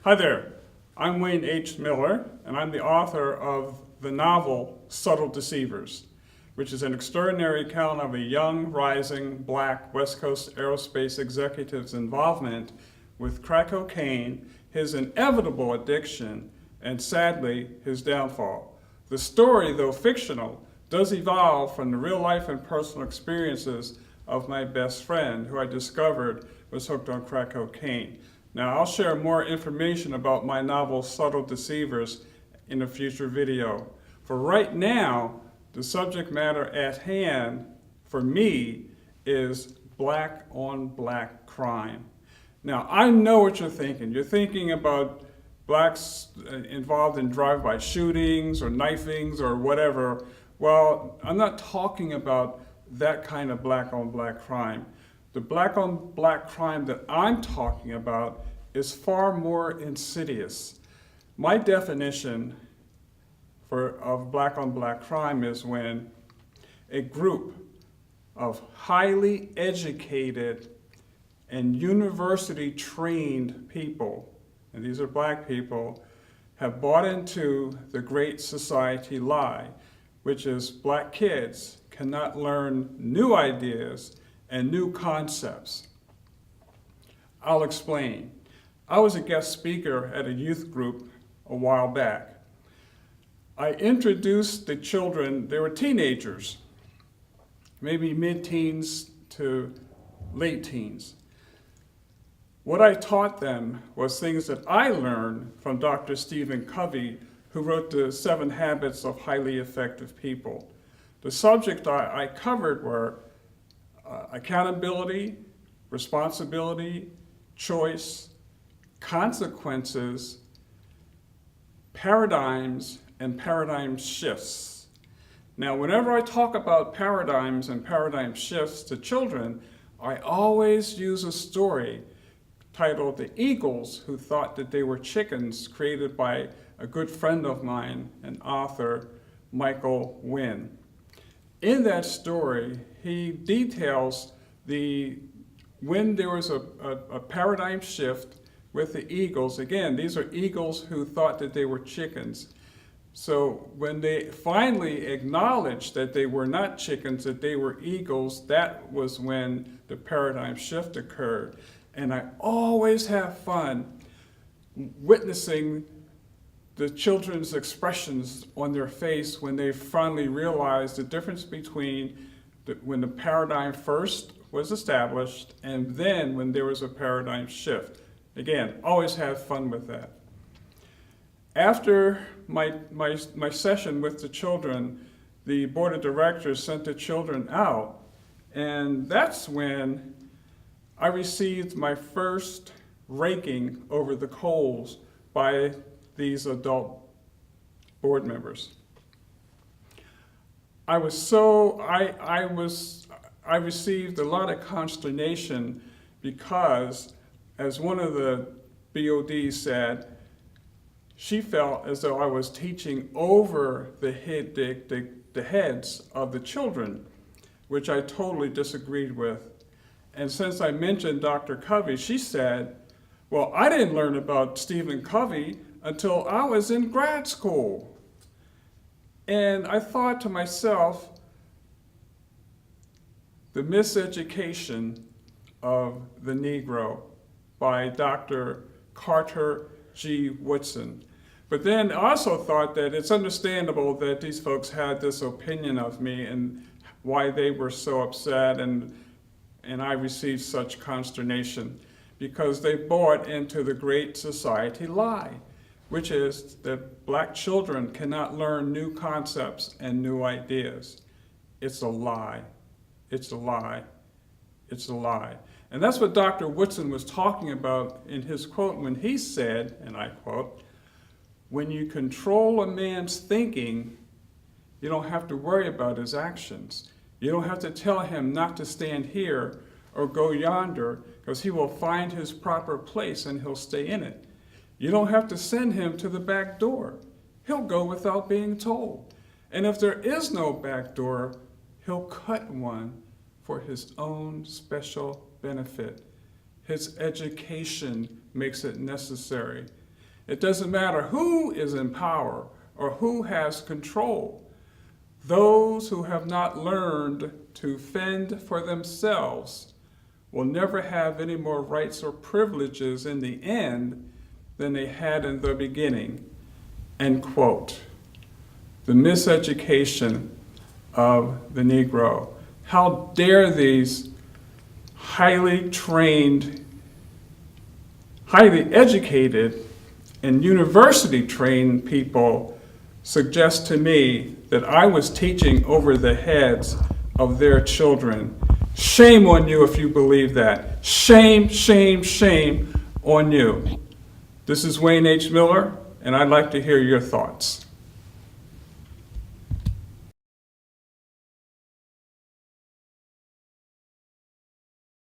Hi there, I'm Wayne H. Miller, and I'm the author of the novel Subtle Deceivers, which is an extraordinary account of a young, rising, black West Coast aerospace executive's involvement with crack cocaine, his inevitable addiction, and sadly, his downfall. The story, though fictional, does evolve from the real life and personal experiences of my best friend, who I discovered was hooked on crack cocaine. Now, I'll share more information about my novel Subtle Deceivers in a future video. For right now, the subject matter at hand for me is black on black crime. Now, I know what you're thinking. You're thinking about blacks involved in drive-by shootings or knifings or whatever. Well, I'm not talking about that kind of black on black crime. The black on black crime that I'm talking about is far more insidious. My definition of black on black crime is when a group of highly educated and university trained people, and these are black people, have bought into the great society lie, which is black kids cannot learn new ideas and new concepts. I'll explain. I was a guest speaker at a youth group a while back. I introduced the children, they were teenagers, maybe mid-teens to late teens. What I taught them was things that I learned from Dr. Stephen Covey, who wrote the 7 Habits of Highly Effective People. The subject I covered were accountability, responsibility, choice, consequences, paradigms, and paradigm shifts. Now, whenever I talk about paradigms and paradigm shifts to children, I always use a story titled The Eagles Who Thought That They Were Chickens, created by a good friend of mine, an author, Michael Wynn. In that story, he details when there was a paradigm shift with the eagles. Again, these are eagles who thought that they were chickens. So when they finally acknowledged that they were not chickens, that they were eagles, that was when the paradigm shift occurred. And I always have fun witnessing the children's expressions on their face when they finally realize the difference between when the paradigm first was established and then when there was a paradigm shift. Again, always have fun with that. After my session with the children, the board of directors sent the children out, and that's when I received my first raking over the coals by these adult board members. I received a lot of consternation because, as one of the BODs said, she felt as though I was teaching over the heads of the children, which I totally disagreed with. And since I mentioned Dr. Covey, she said, well, I didn't learn about Stephen Covey until I was in grad school. And I thought to myself, The Miseducation of the Negro by Dr. Carter G. Woodson. But then I also thought that it's understandable that these folks had this opinion of me and why they were so upset and I received such consternation, because they bought into the great society lie, which is that black children cannot learn new concepts and new ideas. It's a lie. It's a lie. It's a lie. And that's what Dr. Woodson was talking about in his quote when he said, and I quote, "When you control a man's thinking, you don't have to worry about his actions. You don't have to tell him not to stand here or go yonder, because he will find his proper place and he'll stay in it. You don't have to send him to the back door. He'll go without being told. And if there is no back door, he'll cut one for his own special benefit. His education makes it necessary. It doesn't matter who is in power or who has control. Those who have not learned to fend for themselves will never have any more rights or privileges in the end than they had in the beginning. End quote. The miseducation of the Negro. How dare these highly trained, highly educated, and university-trained people suggest to me that I was teaching over the heads of their children. Shame on you if you believe that. Shame, shame, shame on you. This is Wayne H. Miller, and I'd like to hear your thoughts.